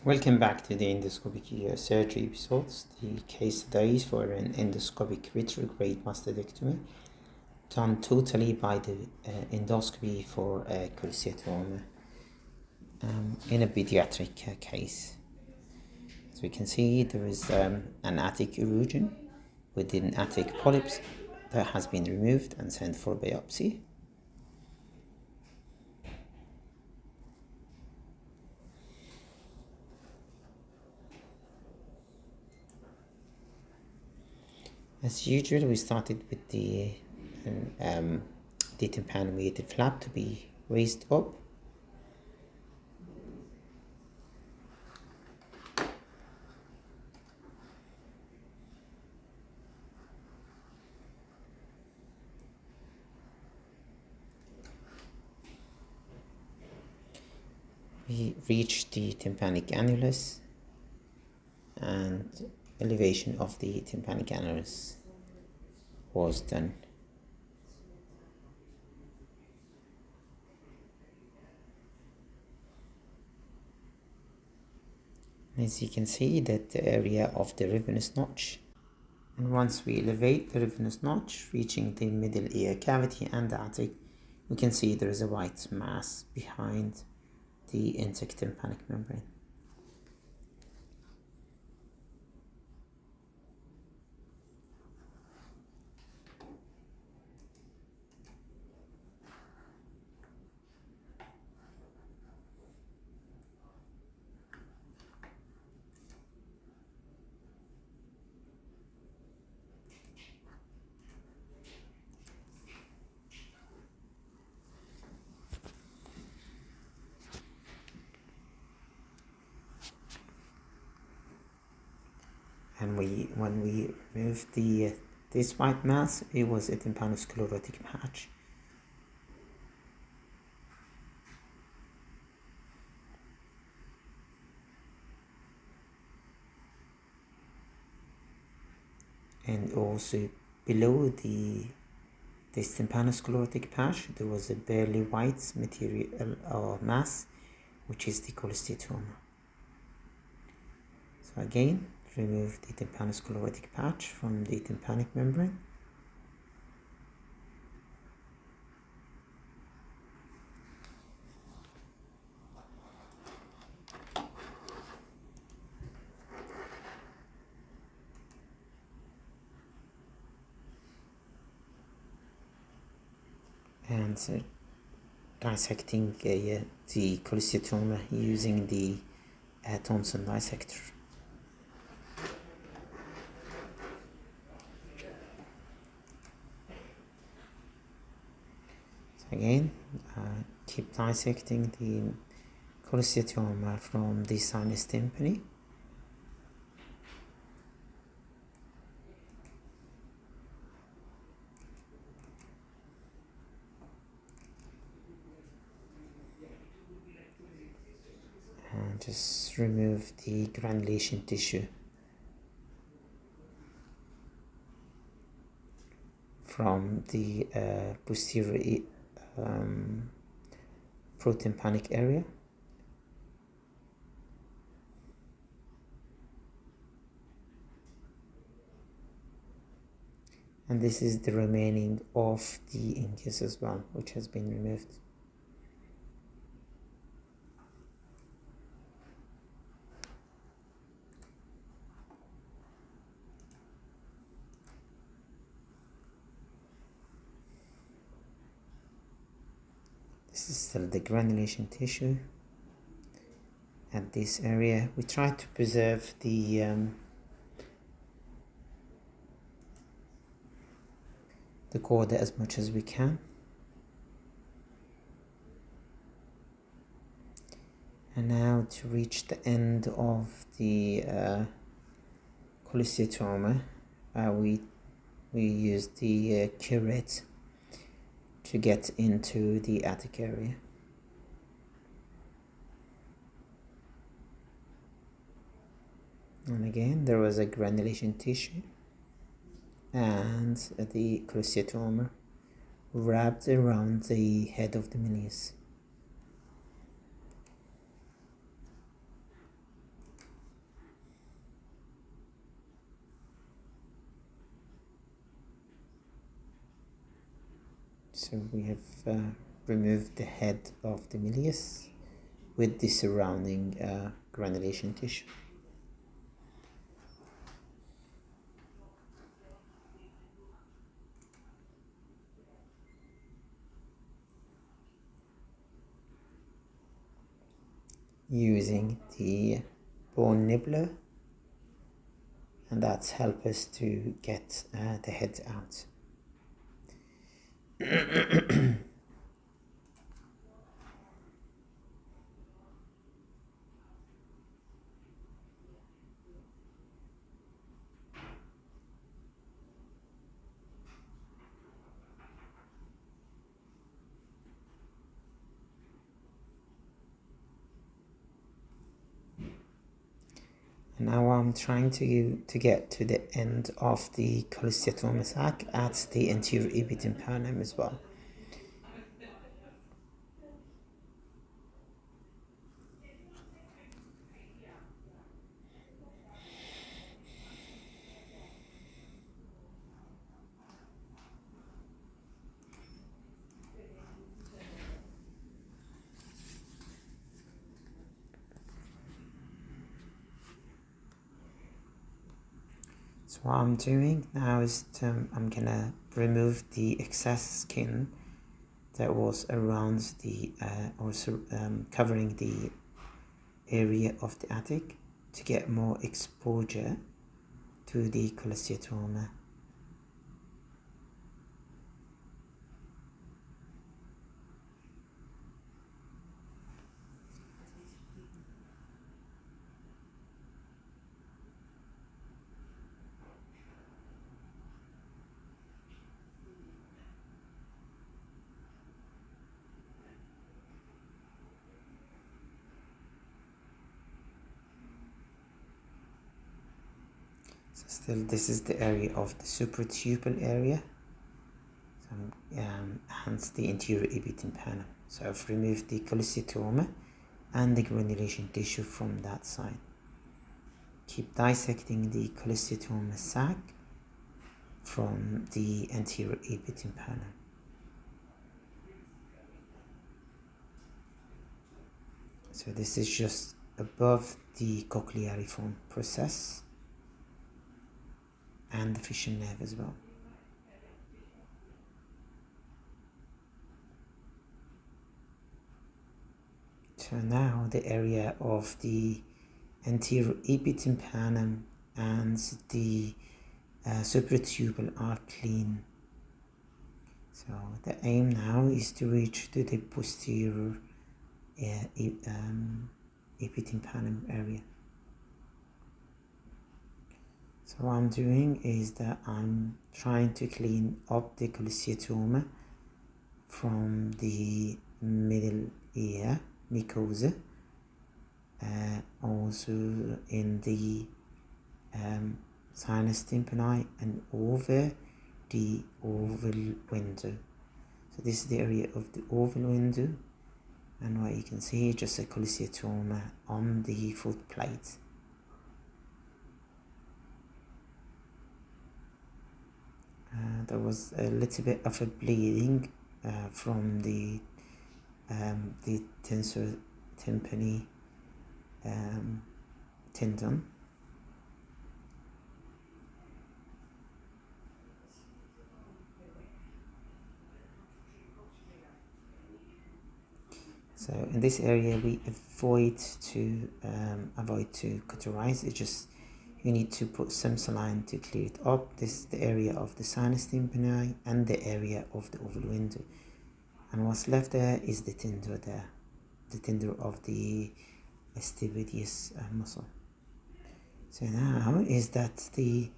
Welcome back to the endoscopic surgery episodes. The case today is for an endoscopic retrograde mastoidectomy done totally by the endoscopy for cholesteatoma in a pediatric case. As we can see, there is an attic erosion within attic polyps that has been removed and sent for biopsy. As usual, we started with the tympanomeated flap to be raised up. We reached the tympanic annulus and elevation of the tympanic annulus was done. As you can see, that the area of the ravenous notch, and once we elevate the ravenous notch, reaching the middle ear cavity and the attic, we can see there is a white mass behind the intact tympanic membrane. And when we removed this white mass, it was a tympanosclerotic patch. And also below this tympanosclerotic patch, there was a barely white material or mass, which is the cholesteatoma. So again, remove the tympanosclerotic patch from the tympanic membrane. And dissecting the cholesteatoma using the Thomson dissector. So again, keep dissecting the cholesteatoma from the sinus tympani. And just remove the granulation tissue from the posterior protympanic area. And this is the remaining of the incus as well, which has been removed. This is still the granulation tissue at this area. We try to preserve the chorda as much as we can. And now to reach the end of the cholesteatoma, we use the curette to get into the attic area. And again, there was a granulation tissue and the cholesteatoma wrapped around the head of the meniscus. So we have removed the head of the milius with the surrounding granulation tissue. Using the bone nibbler, and that's helped us to get the head out. And now I'm trying to get to the end of the cholesteatoma sac at the anterior epitympanum as well. So what I'm doing now is I'm gonna remove the excess skin that was around the covering the area of the attic to get more exposure to the cholesteatoma. So still, this is the area of the supratubal area, so, hence the anterior epitympanum. So I've removed the cholesteatoma and the granulation tissue from that side. Keep dissecting the cholesteatoma sac from the anterior epitympanum. So this is just above the cochleariform process and the fission nerve as well. So now the area of the anterior epitympanum and the supratubal are clean. So the aim now is to reach to the posterior epitympanum area. So what I'm doing is that I'm trying to clean up the cholesteatoma from the middle ear mucosa, also in the sinus tympani and over the oval window. So this is the area of the oval window, and what you can see is just a cholesteatoma on the foot plate. There was a little bit of a bleeding from the tensor tympani tendon. So in this area we avoid to cauterize. It's just you need to put some saline to clear it up. This is the area of the sinus tympani and the area of the oval window. And what's left there is the tendon there, the tendon of the stapedius muscle. So now is that the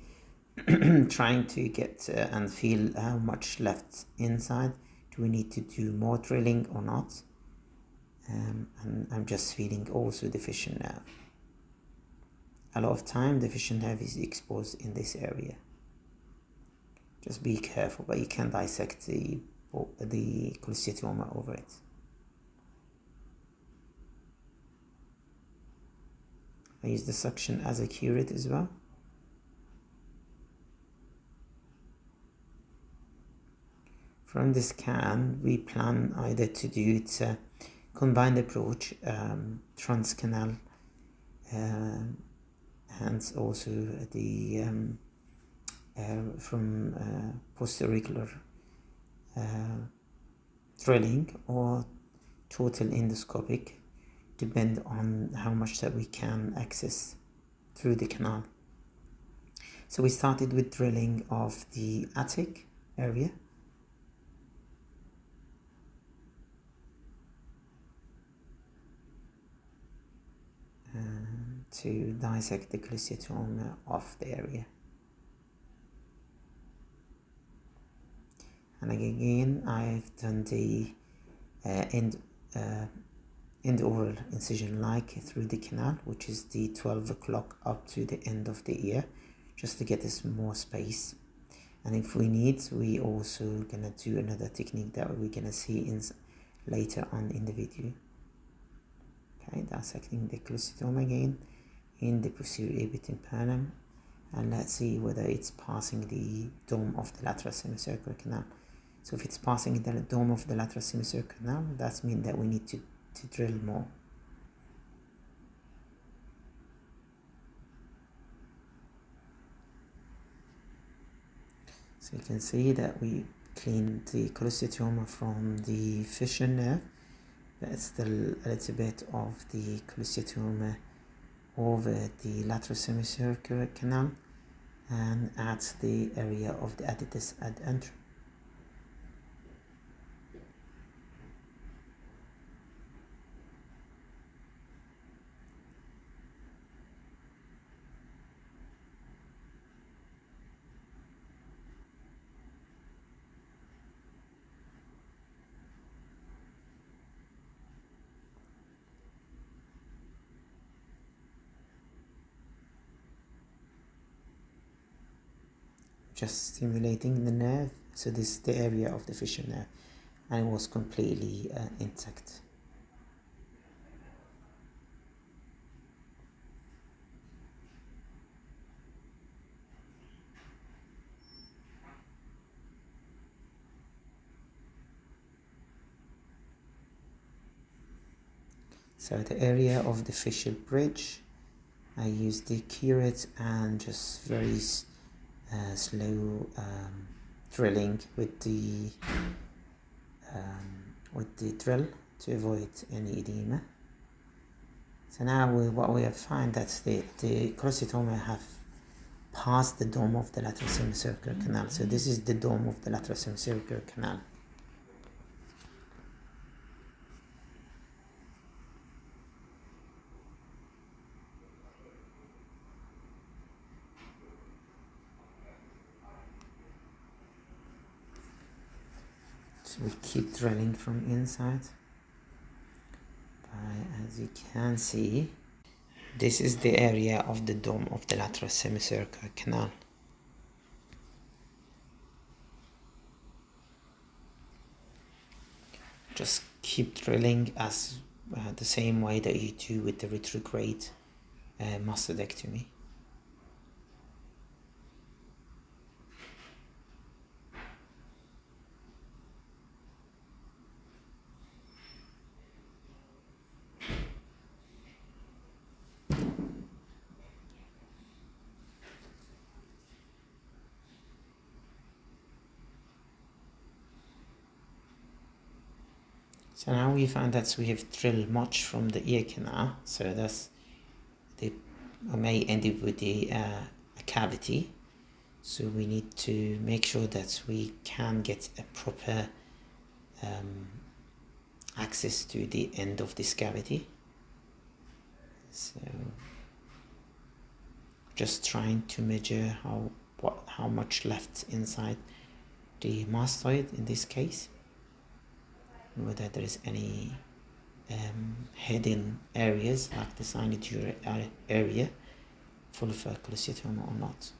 trying to get and feel how much left inside. Do we need to do more drilling or not? And I'm just feeling also the fission nerve. A lot of time the fission nerve is exposed in this area. Just be careful, but you can dissect the cholesteatoma over it. I use the suction as a curate as well. From the scan, we plan either to do it combined approach, transcanal, and also the from postauricular drilling, or total endoscopic, depend on how much that we can access through the canal. So we started with drilling of the attic area, to dissect the cholesteatoma of the area. And again, I've done the end oral incision like through the canal, which is the 12 o'clock up to the end of the ear, just to get us more space. And if we need, we also gonna do another technique that we're gonna see in later on in the video. Okay, dissecting the cholesteatoma again in the posterior tympanum, and let's see whether it's passing the dome of the lateral semicircular canal. So if it's passing the dome of the lateral semicircular canal, that means that we need to drill more. So you can see that we cleaned the cholesteatoma from the fissure nerve, but still a little bit of the cholesteatoma over the lateral semicircular canal and at the area of the aditus ad antrum. Just stimulating the nerve. So this is the area of the fissure nerve, and it was completely intact. So the area of the facial bridge, I use the curette and just very slow drilling with the drill to avoid any edema. So now what we have found that the cholesteatoma have passed the dome of the lateral semicircular canal. So this is the dome of the lateral semicircular canal. So we keep drilling from inside. As you can see, this is the area of the dome of the lateral semicircular canal. Just keep drilling as the same way that you do with the retrograde mastoidectomy. So now we found that we have drilled much from the ear canal, so that's we may end up with a cavity. So we need to make sure that we can get a proper access to the end of this cavity. So just trying to measure how much left inside the mastoid in this case, whether there is any hidden areas like the sinusoidal area full of cholesteatoma or not.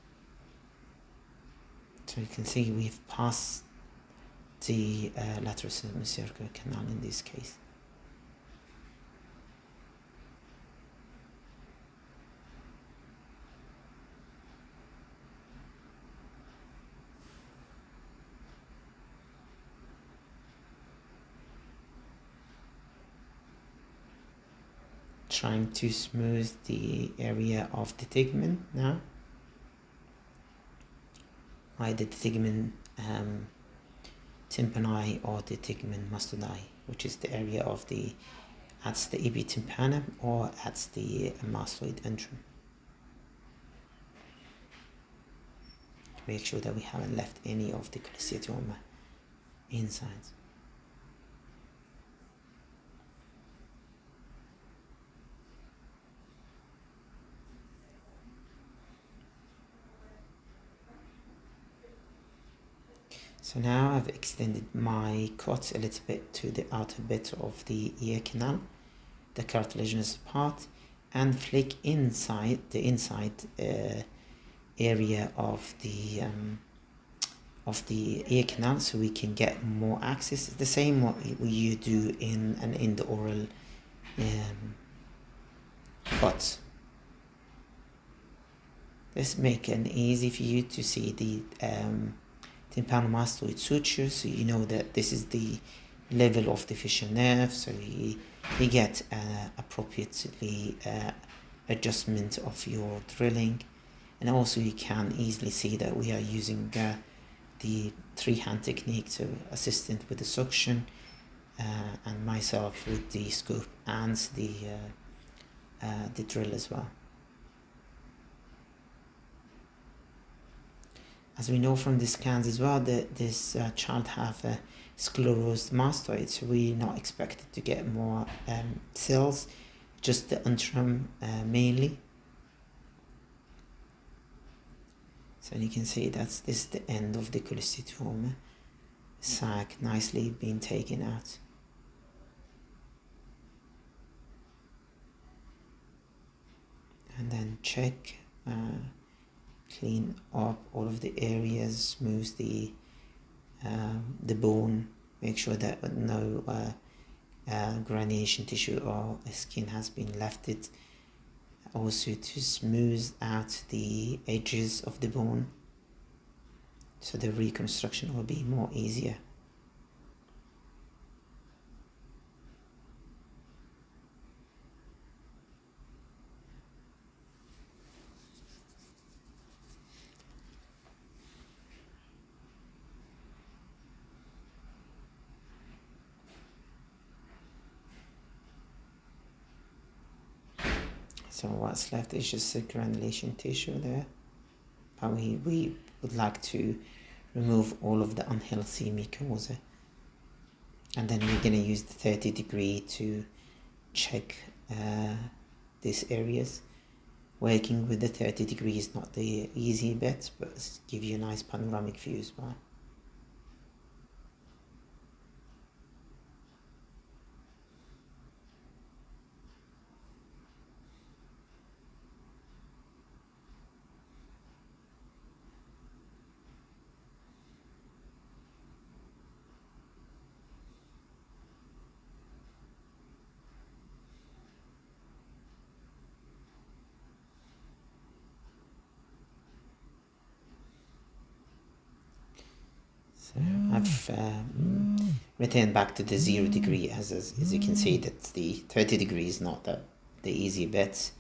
So you can see we've passed the lateral semicircular canal in this case. trying to smooth the area of the tegmen now. Either the tegmen tympani or the tegmen mastodi, which is the area of at the epitympanum or at the mastoid antrum. Make sure that we haven't left any of the cholesteatoma inside. So now I've extended my cut a little bit to the outer bit of the ear canal, the cartilaginous part, and flick inside the area of the ear canal, so we can get more access. It's the same what you do in an endooral cut. This make it easy for you to see the tympanomastoid suture, so you know that this is the level of the facial nerve, so you get appropriately adjustment of your drilling. And also you can easily see that we are using the 3-hand technique, so assistant with the suction and myself with the scoop and the drill as well. As we know from the scans as well, that this child have a sclerosed mastoid, so we're not expected to get more cells, just the antrum mainly. So you can see this is the end of the cholesteatoma, sac nicely being taken out. And then check, clean up all of the areas, smooth the bone, make sure that no granulation tissue or skin has been left. Also to smooth out the edges of the bone, so the reconstruction will be more easier. So what's left is just a granulation tissue there, but we would like to remove all of the unhealthy mucosa, and then we're going to use the 30 degree to check these areas. Working with the 30 degree is not the easy bit, but give you a nice panoramic view as well. So I've returned back to the 0 degree, as you can see that the 30 degree is not the easy bit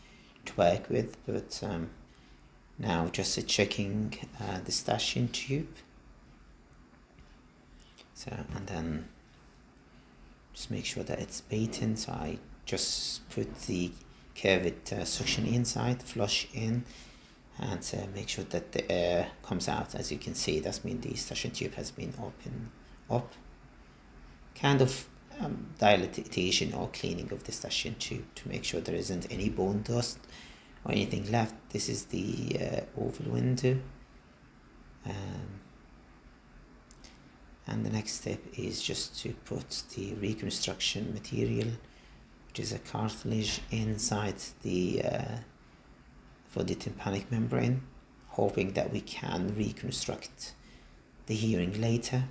to work with, but now just checking the Eustachian tube. So, and then just make sure that it's patent, so I just put the curved suction inside, flush in, and make sure that the air comes out. As you can see, that means the Eustachian tube has been opened up. Kind of dilatation or cleaning of the Eustachian tube to make sure there isn't any bone dust or anything left. This is the oval window. And the next step is just to put the reconstruction material, which is a cartilage, inside the for the tympanic membrane, hoping that we can reconstruct the hearing later.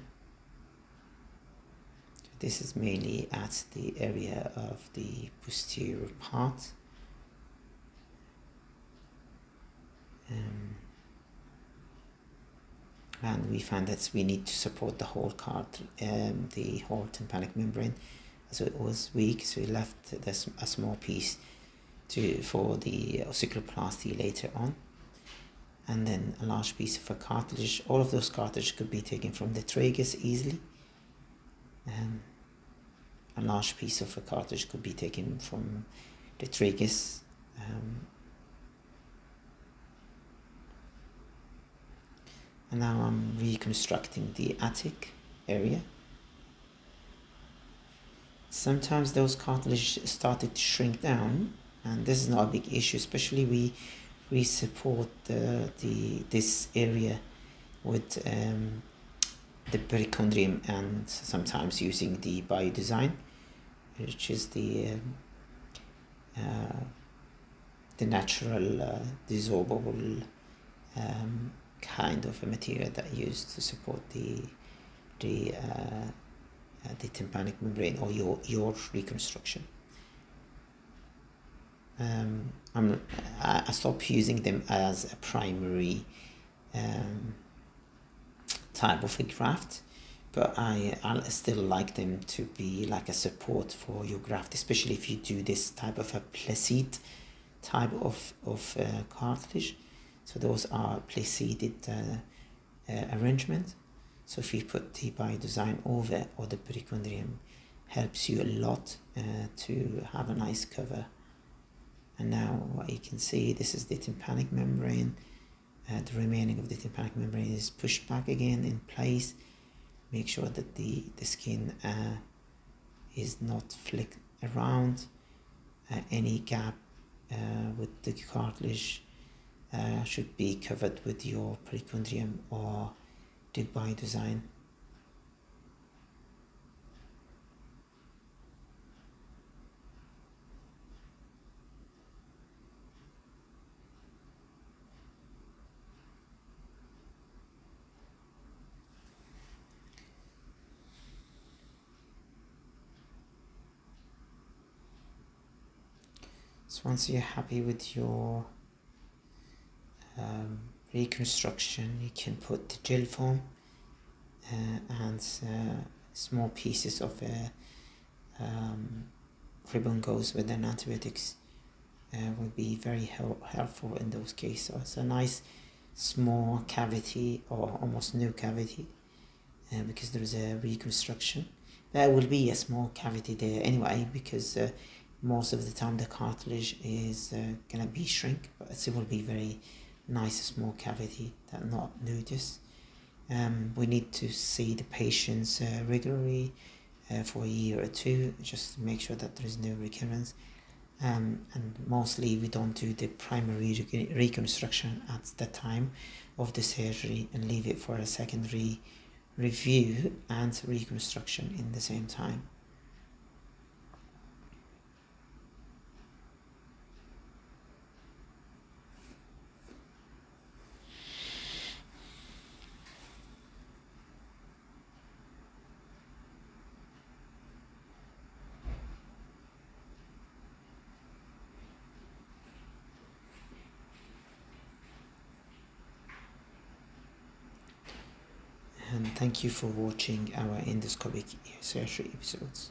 This is mainly at the area of the posterior part. And we find that we need to support the whole the whole tympanic membrane, so it was weak, so we left this a small piece for the ossiculoplasty later on. And then a large piece of a cartilage. All of those cartilage could be taken from the tragus easily. A large piece of a cartilage could be taken from the tragus. And now I'm reconstructing the attic area. Sometimes those cartilage started to shrink down, and this is not a big issue, especially we support this area with the perichondrium, and sometimes using the biodesign, which is the natural dissolvable kind of a material that is used to support the tympanic membrane or your reconstruction. I stopped using them as a primary type of a graft, but I still like them to be like a support for your graft, especially if you do this type of a placide type of cartilage. So those are placided arrangement. So if you put the biodesign over, or the perichondrium, helps you a lot to have a nice cover. And now what you can see, this is the tympanic membrane. The remaining of the tympanic membrane is pushed back again in place. Make sure that the skin is not flicked around. Any gap with the cartilage should be covered with your perichondrium or the biodesign. So once you're happy with your reconstruction, you can put the gel foam and small pieces of ribbon gauze with an antibiotics will be very helpful in those cases. So it's a nice small cavity, or almost no cavity, because there is a reconstruction. There will be a small cavity there anyway, because most of the time the cartilage is gonna be shrink, but it will be very nice small cavity that not noticed. We need to see the patients regularly for a year or two, just to make sure that there is no recurrence. And mostly we don't do the primary reconstruction at the time of the surgery, and leave it for a secondary review and reconstruction in the same time. And thank you for watching our endoscopic ear surgery episodes.